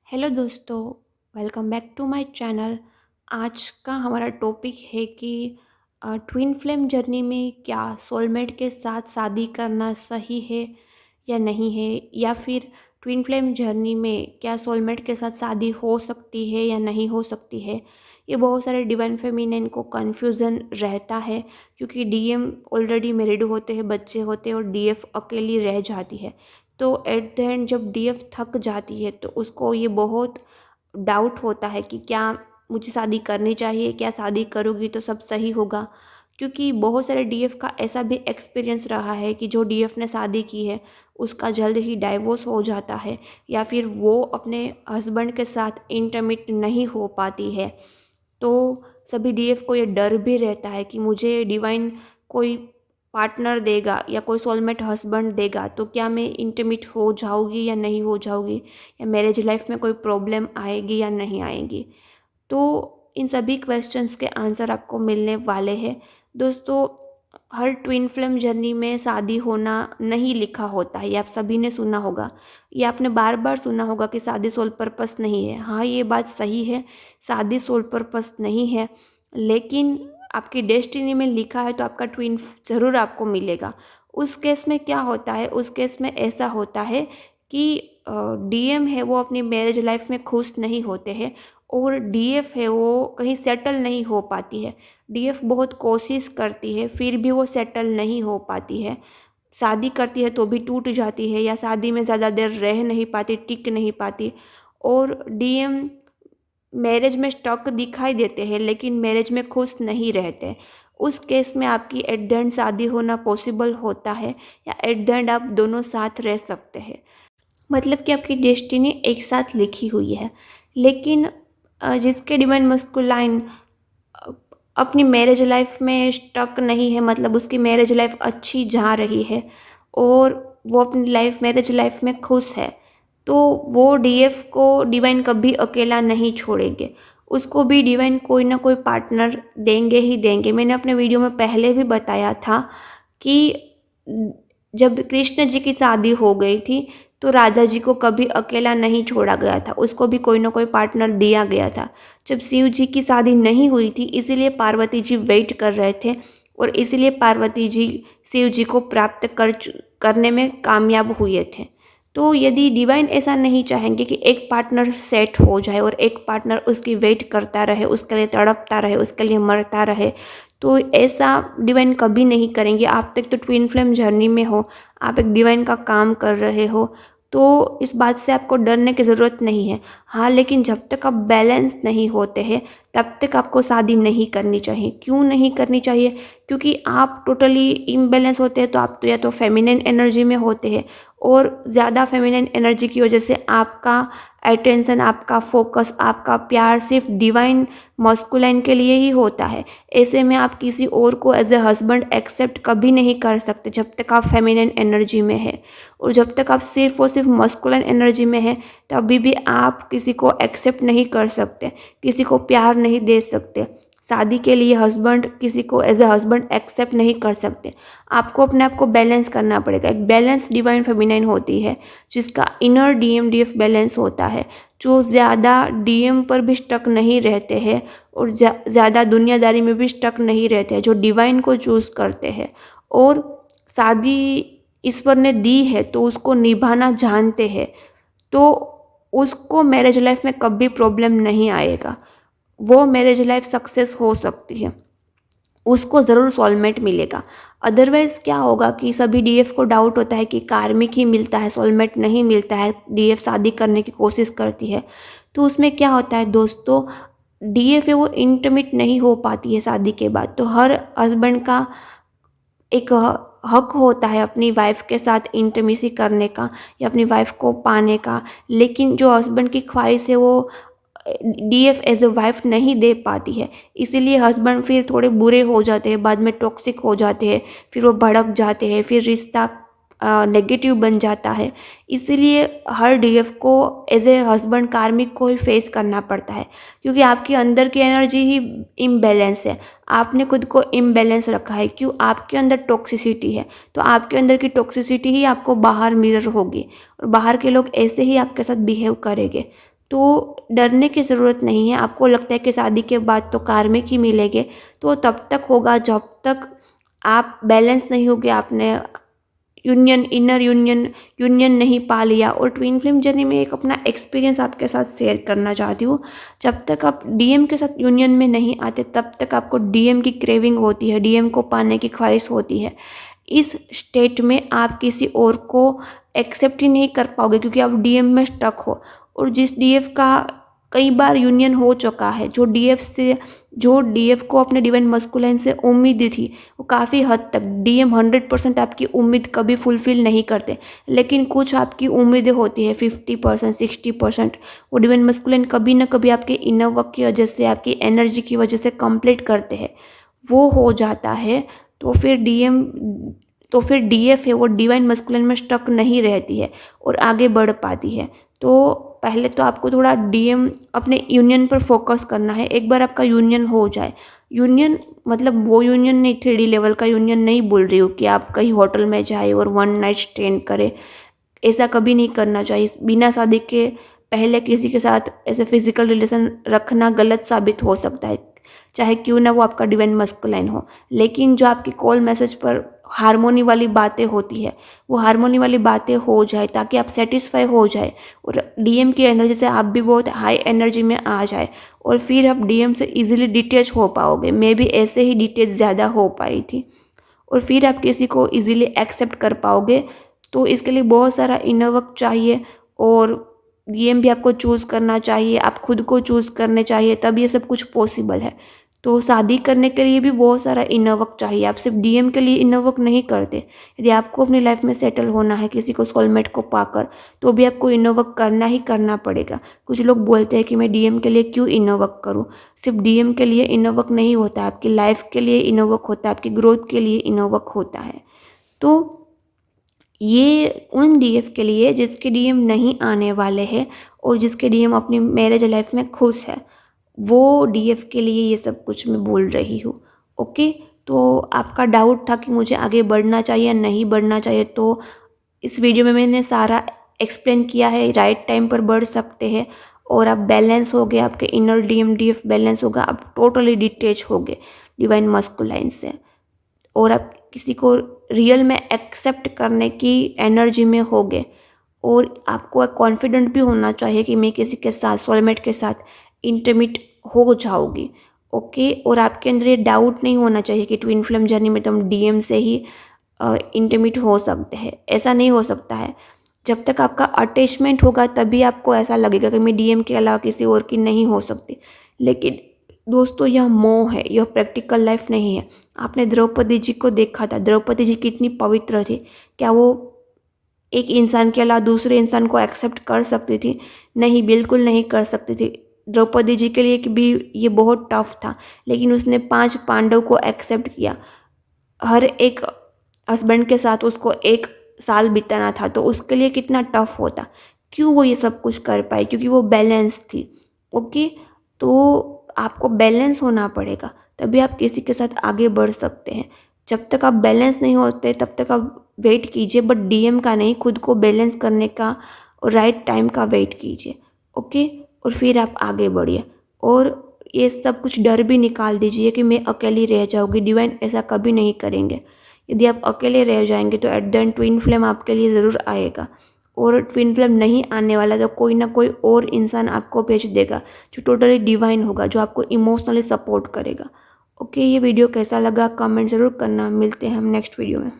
Hello दोस्तों, welcome back to my channel. आज का हमारा टॉपिक है कि ट्विन फ्लेम जर्नी में क्या सोलमेट के साथ शादी करना सही है या नहीं है, या फिर ट्विन फ्लेम जर्नी में क्या सोलमेट के साथ शादी हो सकती है या नहीं हो सकती है। ये बहुत सारे डिवाइन फेमिनिन को कन्फ्यूज़न रहता है, क्योंकि डीएम ऑलरेडी मैरिड होते हैं, बच्चे होते हैं, और डीएफ अकेली रह जाती है। तो एट द एंड जब डीएफ थक जाती है तो उसको ये बहुत डाउट होता है कि क्या मुझे शादी करनी चाहिए, क्या शादी करूँगी तो सब सही होगा। क्योंकि बहुत सारे डीएफ का ऐसा भी एक्सपीरियंस रहा है कि जो डीएफ ने शादी की है उसका जल्द ही डाइवोर्स हो जाता है, या फिर वो अपने हस्बैंड के साथ इंटरमिट नहीं हो पाती है। तो सभी डीएफ को ये डर भी रहता है कि मुझे डिवाइन कोई पार्टनर देगा या कोई सोलमेट हस्बैंड देगा तो क्या मैं इंटिमेट हो जाऊँगी या नहीं हो जाऊँगी, या मैरिज लाइफ में कोई प्रॉब्लम आएगी या नहीं आएगी। तो इन सभी क्वेश्चंस के आंसर आपको मिलने वाले हैं। दोस्तों, हर ट्विन फ्लेम जर्नी में शादी होना नहीं लिखा होता है, ये आप सभी ने सुना होगा। ये आपने बार बार सुना होगा कि शादी सोल पर्पस नहीं है। हाँ, ये बात सही है, शादी सोल पर्पस नहीं है, लेकिन आपकी डेस्टिनी में लिखा है तो आपका ट्विन ज़रूर आपको मिलेगा। उस केस में क्या होता है, उस केस में ऐसा होता है कि डीएम है वो अपनी मैरिज लाइफ में खुश नहीं होते हैं, और डीएफ है वो कहीं सेटल नहीं हो पाती है। डीएफ बहुत कोशिश करती है फिर भी वो सेटल नहीं हो पाती है। शादी करती है तो भी टूट जाती है, या शादी में ज़्यादा देर रह नहीं पाती, टिक नहीं पाती। और डीएम मैरिज में स्टक दिखाई देते हैं लेकिन मैरिज में खुश नहीं रहते। उस केस में आपकी एट द एंड शादी होना पॉसिबल होता है, या एट द एंड आप दोनों साथ रह सकते हैं। मतलब कि आपकी डेस्टिनी एक साथ लिखी हुई है। लेकिन जिसके डिवाइन मस्कुलाइन अपनी मैरिज लाइफ में स्टक नहीं है, मतलब उसकी मैरिज लाइफ अच्छी जा रही है और वो अपनी लाइफ मैरिज लाइफ में खुश है, तो वो डीएफ को डिवाइन कभी अकेला नहीं छोड़ेंगे। उसको भी डिवाइन कोई ना कोई पार्टनर देंगे ही देंगे। मैंने अपने वीडियो में पहले भी बताया था कि जब कृष्ण जी की शादी हो गई थी तो राधा जी को कभी अकेला नहीं छोड़ा गया था, उसको भी कोई ना कोई पार्टनर दिया गया था। जब शिव जी की शादी नहीं हुई थी इसीलिए पार्वती जी वेट कर रहे थे, और इसीलिए पार्वती जी शिव जी को प्राप्त करने में कामयाब हुए थे। तो यदि डिवाइन ऐसा नहीं चाहेंगे कि एक पार्टनर सेट हो जाए और एक पार्टनर उसकी वेट करता रहे, उसके लिए तड़पता रहे, उसके लिए मरता रहे, तो ऐसा डिवाइन कभी नहीं करेंगे। आप तक तो ट्विन फ्लेम जर्नी में हो, आप एक डिवाइन का काम कर रहे हो, तो इस बात से आपको डरने की ज़रूरत नहीं है। हाँ, लेकिन जब तक आप बैलेंस नहीं होते हैं तब तक आपको शादी नहीं करनी चाहिए। क्यों नहीं करनी चाहिए? क्योंकि आप टोटली इम्बैलेंस होते हैं, तो आप तो या तो फेमिनिन एनर्जी में होते हैं, और ज़्यादा फेमिनिन एनर्जी की वजह से आपका अटेंशन, आपका फोकस, आपका प्यार सिर्फ डिवाइन मस्कुलाइन के लिए ही होता है। ऐसे में आप किसी और को एज ए हस्बैंड एक्सेप्ट कभी नहीं कर सकते जब तक आप फेमिनिन एनर्जी में है। और जब तक आप सिर्फ और सिर्फ मस्कुलाइन एनर्जी में है तभी भी आप किसी को एक्सेप्ट नहीं कर सकते, किसी को प्यार नहीं दे सकते। शादी के लिए हस्बैंड किसी को एज ए हस्बैंड एक्सेप्ट नहीं कर सकते। आपको अपने आप को बैलेंस करना पड़ेगा। एक बैलेंस डिवाइन फेमिनाइन होती है जिसका इनर डीएम डीएफ बैलेंस होता है, जो ज़्यादा डीएम पर भी स्टक नहीं रहते हैं और ज़्यादा दुनियादारी में भी स्टक नहीं रहते हैं, जो डिवाइन को चूज़ करते हैं और शादी ईश्वर ने दी है तो उसको निभाना जानते हैं, तो उसको मैरिज लाइफ में कभी प्रॉब्लम नहीं आएगा। वो मैरिज लाइफ सक्सेस हो सकती है, उसको ज़रूर सोलमेट मिलेगा। अदरवाइज़ क्या होगा कि सभी डीएफ को डाउट होता है कि कार्मिक ही मिलता है, सोलमेट नहीं मिलता है, डीएफ शादी करने की कोशिश करती है। तो उसमें क्या होता है दोस्तों, डीएफ है वो इंटिमेट नहीं हो पाती है शादी के बाद। तो हर हस्बैंड का एक हक होता है अपनी वाइफ के साथ इंटिमेसी करने का या अपनी वाइफ को पाने का, लेकिन जो हस्बैंड की ख्वाहिश है वो डीएफ एज ए वाइफ नहीं दे पाती है। इसीलिए हस्बैंड फिर थोड़े बुरे हो जाते हैं, बाद में टॉक्सिक हो जाते हैं, फिर वो भड़क जाते हैं, फिर रिश्ता नेगेटिव बन जाता है। इसीलिए हर डीएफ को एज ए हस्बैंड कार्मिक को ही फेस करना पड़ता है, क्योंकि आपके अंदर की एनर्जी ही इम्बैलेंस है। आपने खुद को इम्बैलेंस रखा है। क्यों? आपके अंदर टॉक्सिसिटी है, तो आपके अंदर की टॉक्सिसिटी ही आपको बाहर मिरर होगी और बाहर के लोग ऐसे ही आपके साथ बिहेव करेंगे। तो डरने की ज़रूरत नहीं है। आपको लगता है कि शादी के बाद तो कार्मिक ही मिलेंगे, तो तब तक होगा जब तक आप बैलेंस नहीं होगे, आपने यूनियन इनर यूनियन यूनियन नहीं पा लिया। और ट्विन फ्लेम जर्नी में एक अपना एक्सपीरियंस आपके साथ शेयर करना चाहती हूँ। जब तक आप डीएम के साथ यूनियन में नहीं आते तब तक आपको डीएम की क्रेविंग होती है, डीएम को पाने की ख्वाहिश होती है। इस स्टेट में आप किसी और को एक्सेप्ट ही नहीं कर पाओगे क्योंकि आप डीएम में स्टक हो। और जिस डीएफ का कई बार यूनियन हो चुका है, जो डीएफ को अपने डिवाइन मस्कुलाइन से उम्मीद थी, वो काफ़ी हद तक डीएम 100% आपकी उम्मीद कभी फुलफ़िल नहीं करते, लेकिन कुछ आपकी उम्मीदें होती है 50% 60%। वो डिवाइन मस्कुलाइन कभी ना कभी आपके इनर वर्क की वजह से, आपकी एनर्जी की वजह से कंप्लीट करते हैं। वो हो जाता है तो फिर डीएफ है वो डिवाइन मस्कुलिन में स्टक नहीं रहती है और आगे बढ़ पाती है। तो पहले तो आपको थोड़ा डीएम अपने यूनियन पर फोकस करना है। एक बार आपका यूनियन हो जाए, यूनियन मतलब वो यूनियन नहीं, 3D लेवल का यूनियन नहीं बोल रही हूँ कि आप कहीं होटल में जाए और वन नाइट स्टैंड करें। ऐसा कभी नहीं करना चाहिए। बिना शादी के पहले किसी के साथ ऐसे फिजिकल रिलेशन रखना गलत साबित हो सकता है, चाहे क्यों ना वो आपका डिवाइन मस्कुलाइन हो। लेकिन जो आपकी कॉल मैसेज पर हार्मोनी वाली बातें होती है, वो हार्मोनी वाली बातें हो जाए ताकि आप सेटिस्फाई हो जाए और डीएम की एनर्जी से आप भी बहुत हाई एनर्जी में आ जाए और फिर आप डीएम से इजीली डिटैच हो पाओगे। मैं भी ऐसे ही डिटैच ज़्यादा हो पाई थी और फिर आप किसी को इजीली एक्सेप्ट कर पाओगे। तो इसके लिए बहुत सारा इनर वर्क चाहिए और डीएम भी आपको चूज़ करना चाहिए, आप खुद को चूज़ करने चाहिए, तब ये सब कुछ पॉसिबल है। तो शादी करने के लिए भी बहुत सारा इनर वर्क चाहिए, आप सिर्फ डीएम के लिए इनर वर्क नहीं करते। यदि आपको अपनी लाइफ में सेटल होना है किसी को सोलमेट को पाकर, तो भी आपको इनर वर्क करना ही करना पड़ेगा। कुछ लोग बोलते हैं कि मैं डीएम के लिए क्यों इनर वर्क करूँ। सिर्फ डीएम के लिए इनर वर्क नहीं होता, आपकी लाइफ के लिए इनर वर्क होता है, आपकी ग्रोथ के लिए इनर वर्क होता है। तो ये उन डीएफ के लिए जिसके डीएम नहीं आने वाले हैं और जिसके डीएम अपनी मैरिज लाइफ में खुश है, वो डीएफ के लिए ये सब कुछ मैं बोल रही हूँ। ओके, तो आपका डाउट था कि मुझे आगे बढ़ना चाहिए या नहीं बढ़ना चाहिए, तो इस वीडियो में मैंने सारा एक्सप्लेन किया है। राइट टाइम पर बढ़ सकते हैं और आप बैलेंस हो गए, आपके इनर डीएम डीएफ बैलेंस होगा, आप टोटली डिटेच हो गए डिवाइन मस्कुलाइन से और आप किसी को रियल में एक्सेप्ट करने की एनर्जी में होगे। और आपको एक कॉन्फिडेंट भी होना चाहिए कि मैं किसी के साथ सोलमेट के साथ इंटीमेट हो जाऊँगी। ओके, और आपके अंदर ये डाउट नहीं होना चाहिए कि ट्विन फ्लेम जर्नी में तो हम डीएम से ही इंटीमेट हो सकते हैं। ऐसा नहीं हो सकता है। जब तक आपका अटैचमेंट होगा तभी आपको ऐसा लगेगा कि मैं डीएम के अलावा किसी और की नहीं हो सकती। लेकिन दोस्तों, यह मोह है, यह प्रैक्टिकल लाइफ नहीं है। आपने द्रौपदी जी को देखा था, द्रौपदी जी कितनी पवित्र थी। क्या वो एक इंसान के अलावा दूसरे इंसान को एक्सेप्ट कर सकती थी? नहीं, बिल्कुल नहीं कर सकती थी। द्रौपदी जी के लिए भी ये बहुत टफ था, लेकिन उसने 5 पांडव को एक्सेप्ट किया। हर एक हस्बैंड के साथ उसको 1 साल बिताना था, तो उसके लिए कितना टफ होता। क्यों वो ये सब कुछ कर पाई? क्योंकि वो बैलेंस थी। ओके, तो आपको बैलेंस होना पड़ेगा, तभी आप किसी के साथ आगे बढ़ सकते हैं। जब तक आप बैलेंस नहीं होते तब तक आप वेट कीजिए, बट डीएम का नहीं, खुद को बैलेंस करने का और राइट टाइम का वेट कीजिए। ओके, और फिर आप आगे बढ़िए और ये सब कुछ डर भी निकाल दीजिए कि मैं अकेली रह जाऊँगी। डिवाइन ऐसा कभी नहीं करेंगे। यदि आप अकेले रह जाएंगे तो at the end twin flame आपके लिए ज़रूर आएगा और ट्विन फ्लेम नहीं आने वाला तो कोई ना कोई और इंसान आपको भेज देगा जो टोटली डिवाइन होगा, जो आपको इमोशनली सपोर्ट करेगा। ओके, ये वीडियो कैसा लगा कमेंट ज़रूर करना। मिलते हैं हम नेक्स्ट वीडियो में।